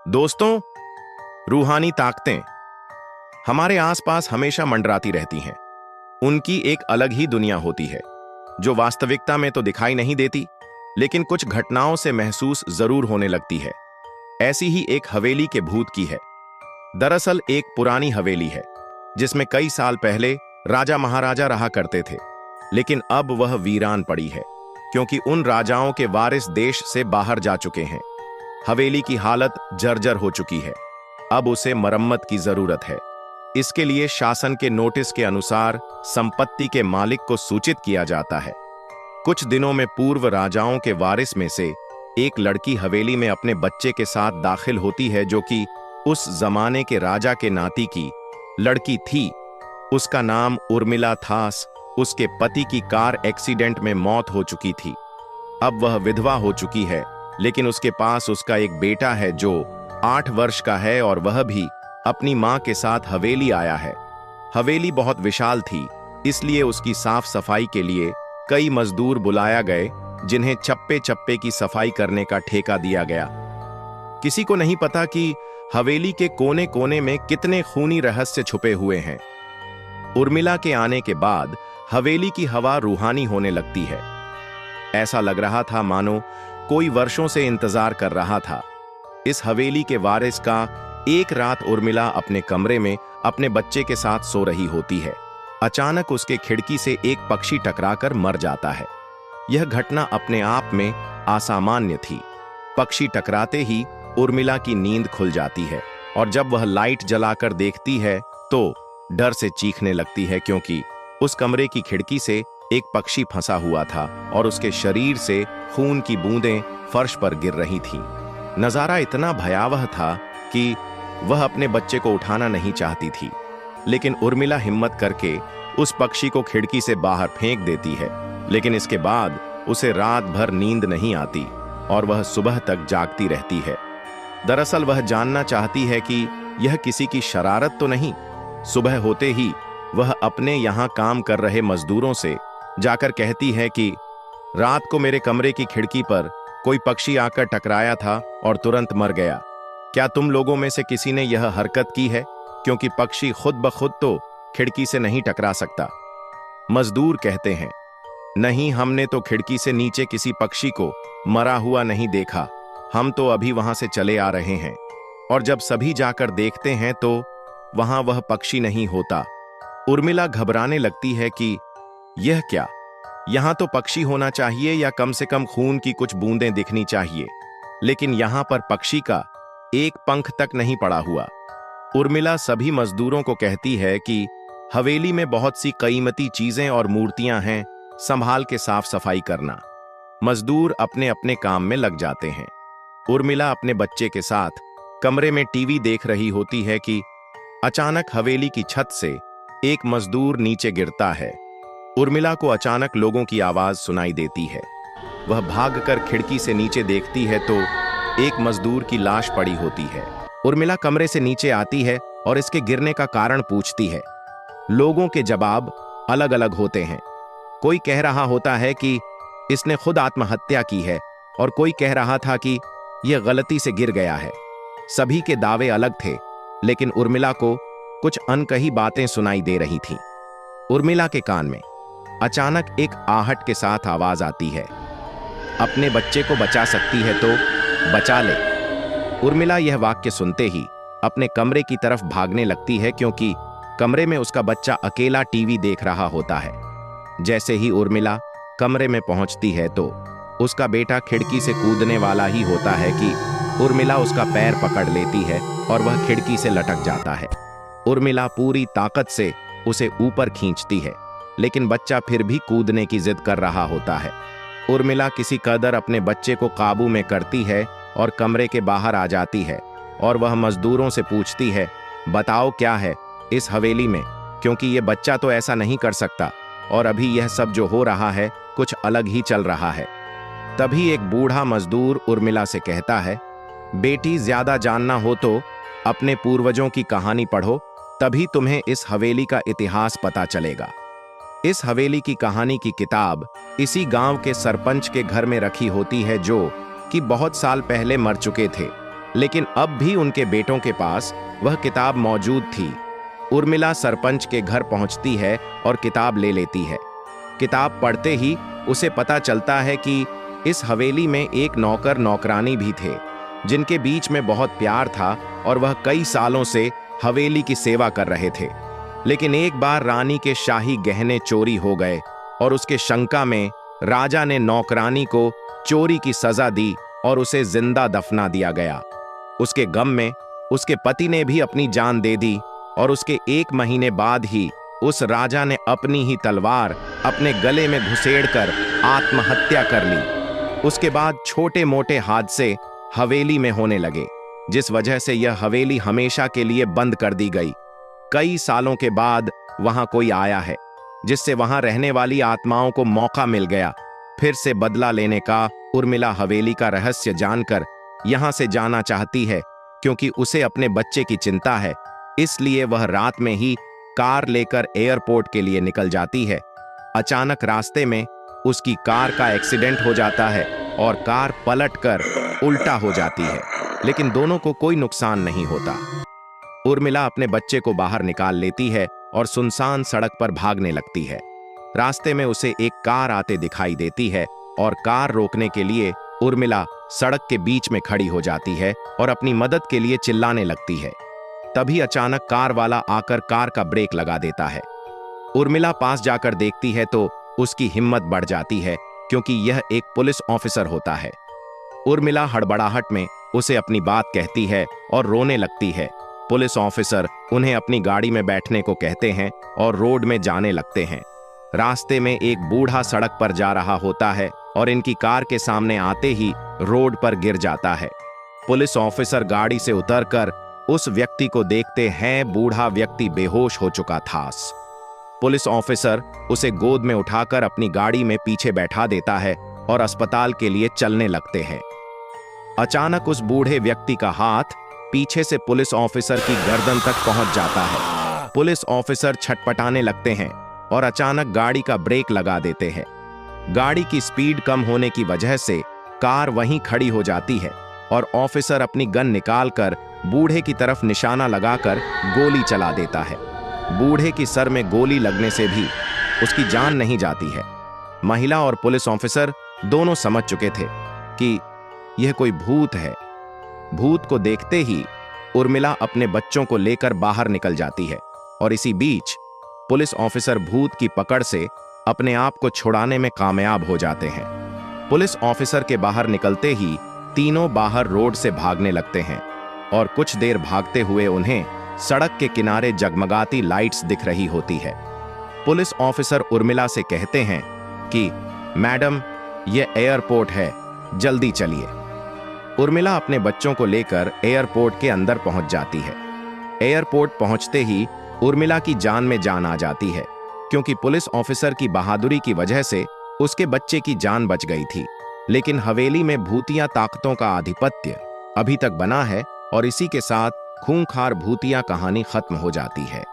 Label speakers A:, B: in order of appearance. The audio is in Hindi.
A: दोस्तों, रूहानी ताकतें हमारे आसपास हमेशा मंडराती रहती हैं। उनकी एक अलग ही दुनिया होती है जो वास्तविकता में तो दिखाई नहीं देती, लेकिन कुछ घटनाओं से महसूस जरूर होने लगती है। ऐसी ही एक हवेली के भूत की है। दरअसल एक पुरानी हवेली है जिसमें कई साल पहले राजा महाराजा रहा करते थे, लेकिन अब वह वीरान पड़ी है क्योंकि उन राजाओं के वारिस देश से बाहर जा चुके हैं। हवेली की हालत जर्जर हो चुकी है। अब उसे मरम्मत की जरूरत है। इसके लिए शासन के नोटिस के अनुसार संपत्ति के मालिक को सूचित किया जाता है। कुछ दिनों में पूर्व राजाओं के वारिस में से एक लड़की हवेली में अपने बच्चे के साथ दाखिल होती है, जो कि उस जमाने के राजा के नाती की लड़की थी। उसका नाम उर्मिला था। उसके पति की कार एक्सीडेंट में मौत हो चुकी थी। अब वह विधवा हो चुकी है, लेकिन उसके पास उसका एक बेटा है जो 8 वर्ष का है और वह भी अपनी मां के साथ हवेली आया है। हवेली बहुत विशाल थी, इसलिए उसकी साफ सफाई के लिए कई मजदूर बुलाया गए, जिन्हें चप्पे चप्पे की सफाई करने का ठेका दिया गया। किसी को नहीं पता कि हवेली के कोने कोने में कितने खूनी रहस्य छुपे हुए हैं। उर्मिला के आने के बाद हवेली की हवा रूहानी होने लगती है। ऐसा लग रहा था मानो कोई वर्षों से इंतजार कर रहा था। इस हवेली के वारिस का एक रात उर्मिला अपने कमरे में अपने बच्चे के साथ सो रही होती है। अचानक उसके खिड़की से एक पक्षी टकराकर मर जाता है। यह घटना अपने आप में असामान्य थी। पक्षी टकराते ही उर्मिला की नींद खुल जाती है और जब वह लाइट जलाकर देखती है तो डर से चीखने लगती है, क्योंकि उस कमरे की खिड़की से एक पक्षी फंसा हुआ था और उसके शरीर से खून की बूंदें फर्श पर गिर रही थीं। नजारा इतना भयावह था कि वह अपने बच्चे को उठाना नहीं चाहती थी, लेकिन उर्मिला हिम्मत करके उस पक्षी को खिड़की से बाहर फेंक देती है। लेकिन इसके बाद उसे रात भर नींद नहीं आती और वह सुबह तक जागती रहती है। दरअसल वह जानना चाहती है कि यह किसी की शरारत तो नहीं। सुबह होते ही वह अपने यहाँ काम कर रहे मजदूरों से जाकर कहती है कि रात को मेरे कमरे की खिड़की पर कोई पक्षी आकर टकराया था और तुरंत मर गया। क्या तुम लोगों में से किसी ने यह हरकत की है? क्योंकि पक्षी खुद ब खुद तो खिड़की से नहीं टकरा सकता। मजदूर कहते हैं, नहीं, हमने तो खिड़की से नीचे किसी पक्षी को मरा हुआ नहीं देखा। हम तो अभी वहां से चले आ रहे हैं। और जब सभी जाकर देखते हैं तो वहां वह पक्षी नहीं होता। उर्मिला घबराने लगती है कि यह क्या, यहां तो पक्षी होना चाहिए या कम से कम खून की कुछ बूंदें दिखनी चाहिए, लेकिन यहां पर पक्षी का एक पंख तक नहीं पड़ा हुआ। उर्मिला सभी मजदूरों को कहती है कि हवेली में बहुत सी कीमती चीजें और मूर्तियां हैं, संभाल के साफ सफाई करना। मजदूर अपने अपने काम में लग जाते हैं। उर्मिला अपने बच्चे के साथ कमरे में टीवी देख रही होती है कि अचानक हवेली की छत से एक मजदूर नीचे गिरता है। उर्मिला को अचानक लोगों की आवाज सुनाई देती है। वह भागकर खिड़की से नीचे देखती है तो एक मजदूर की लाश पड़ी होती है। उर्मिला कमरे से नीचे आती है और इसके गिरने का कारण पूछती है। लोगों के जवाब अलग अलग होते हैं। कोई कह रहा होता है कि इसने खुद आत्महत्या की है और कोई कह रहा था कि यह गलती से गिर गया है। सभी के दावे अलग थे, लेकिन उर्मिला को कुछ अनकही बातें सुनाई दे रही थीं। उर्मिला के कान में अचानक एक आहट के साथ आवाज आती है, अपने बच्चे को बचा सकती है तो बचा ले। उर्मिला यह वाक्य सुनते ही अपने कमरे की तरफ भागने लगती है, क्योंकि कमरे में उसका बच्चा अकेला टीवी देख रहा होता है। जैसे ही उर्मिला कमरे में पहुंचती है तो उसका बेटा खिड़की से कूदने वाला ही होता है कि उर्मिला उसका पैर पकड़ लेती है और वह खिड़की से लटक जाता है। उर्मिला पूरी ताकत से उसे ऊपर खींचती है, लेकिन बच्चा फिर भी कूदने की जिद कर रहा होता है। उर्मिला किसी कदर अपने बच्चे को काबू में करती है और कमरे के बाहर आ जाती है और वह मजदूरों से पूछती है, बताओ क्या है इस हवेली में, क्योंकि ये बच्चा तो ऐसा नहीं कर सकता और अभी यह सब जो हो रहा है कुछ अलग ही चल रहा है। तभी एक बूढ़ा मजदूर उर्मिला से कहता है, बेटी, ज्यादा जानना हो तो अपने पूर्वजों की कहानी पढ़ो, तभी तुम्हें इस हवेली का इतिहास पता चलेगा। इस हवेली की कहानी की किताब इसी गांव के सरपंच के घर में रखी होती है, जो कि बहुत साल पहले मर चुके थे। लेकिन अब भी उनके बेटों के पास वह किताब मौजूद थी। उर्मिला सरपंच के घर पहुंचती है और किताब ले लेती है। किताब पढ़ते ही उसे पता चलता है कि इस हवेली में एक नौकर नौकरानी भी थे, जिनके बीच में बहुत प्यार था और वह कई सालों से हवेली की सेवा कर रहे थे। लेकिन एक बार रानी के शाही गहने चोरी हो गए और उसके शंका में राजा ने नौकरानी को चोरी की सजा दी और उसे जिंदा दफना दिया गया। उसके गम में उसके पति ने भी अपनी जान दे दी और उसके 1 महीने बाद ही उस राजा ने अपनी ही तलवार अपने गले में घुसेड़कर आत्महत्या कर ली। उसके बाद छोटे मोटे हादसे हवेली में होने लगे, जिस वजह से यह हवेली हमेशा के लिए बंद कर दी गई। कई सालों के बाद वहां कोई आया है, जिससे वहां रहने वाली आत्माओं को मौका मिल गया फिर से बदला लेने का। उर्मिला हवेली का रहस्य जानकर यहां से जाना चाहती है, क्योंकि उसे अपने बच्चे की चिंता है। इसलिए वह रात में ही कार लेकर एयरपोर्ट के लिए निकल जाती है। अचानक रास्ते में उसकी कार का एक्सीडेंट हो जाता है और कार पलटकर उल्टा हो जाती है, लेकिन दोनों को कोई नुकसान नहीं होता। उर्मिला अपने बच्चे को बाहर निकाल लेती है और सुनसान सड़क पर भागने लगती है। रास्ते में उसे एक कार आते दिखाई देती है और कार रोकने के लिए उर्मिला सड़क के बीच में खड़ी हो जाती है और अपनी मदद के लिए चिल्लाने लगती है। तभी अचानक कार वाला आकर कार का ब्रेक लगा देता है। उर्मिला पास जाकर देखती है तो उसकी हिम्मत बढ़ जाती है, क्योंकि यह एक पुलिस ऑफिसर होता है। उर्मिला हड़बड़ाहट में उसे अपनी बात कहती है और रोने लगती है। पुलिस ऑफिसर उन्हें अपनी गाड़ी में बैठने को कहते हैं और रोड में जाने लगते हैं। रास्ते में एक बूढ़ा सड़क पर जा रहा होता है और इनकी कार के सामने आते ही रोड पर गिर जाता है। पुलिस ऑफिसर गाड़ी से उतरकर उस व्यक्ति को देखते हैं। बूढ़ा व्यक्ति बेहोश हो चुका था। पुलिस ऑफिसर उसे गोद में उठाकर अपनी गाड़ी में पीछे बैठा देता है और अस्पताल के लिए चलने लगते हैं। अचानक उस बूढ़े व्यक्ति का हाथ पीछे से पुलिस ऑफिसर की गर्दन तक पहुंच जाता है। पुलिस ऑफिसर छटपटाने लगते हैं और अचानक गाड़ी का ब्रेक लगा देते हैं। गाड़ी की स्पीड कम होने की वजह से कार वहीं खड़ी हो जाती है और ऑफिसर अपनी गन निकालकर बूढ़े की तरफ निशाना लगाकर गोली चला देता है। बूढ़े की सर में गोली लगने से भी उसकी जान नहीं जाती है। महिला और पुलिस ऑफिसर दोनों समझ चुके थे कि यह कोई भूत है। भूत को देखते ही उर्मिला अपने बच्चों को लेकर बाहर निकल जाती है और इसी बीच पुलिस ऑफिसर भूत की पकड़ से अपने आप को छुड़ाने में कामयाब हो जाते हैं। पुलिस ऑफिसर के बाहर निकलते ही तीनों बाहर रोड से भागने लगते हैं और कुछ देर भागते हुए उन्हें सड़क के किनारे जगमगाती लाइट्स दिख रही होती है। पुलिस ऑफिसर उर्मिला से कहते हैं कि मैडम, यह एयरपोर्ट है, जल्दी चलिए। उर्मिला अपने बच्चों को लेकर एयरपोर्ट के अंदर पहुंच जाती है। एयरपोर्ट पहुंचते ही उर्मिला की जान में जान आ जाती है, क्योंकि पुलिस ऑफिसर की बहादुरी की वजह से उसके बच्चे की जान बच गई थी। लेकिन हवेली में भूतिया ताकतों का आधिपत्य अभी तक बना है और इसी के साथ खूंखार भूतिया कहानी खत्म हो जाती है।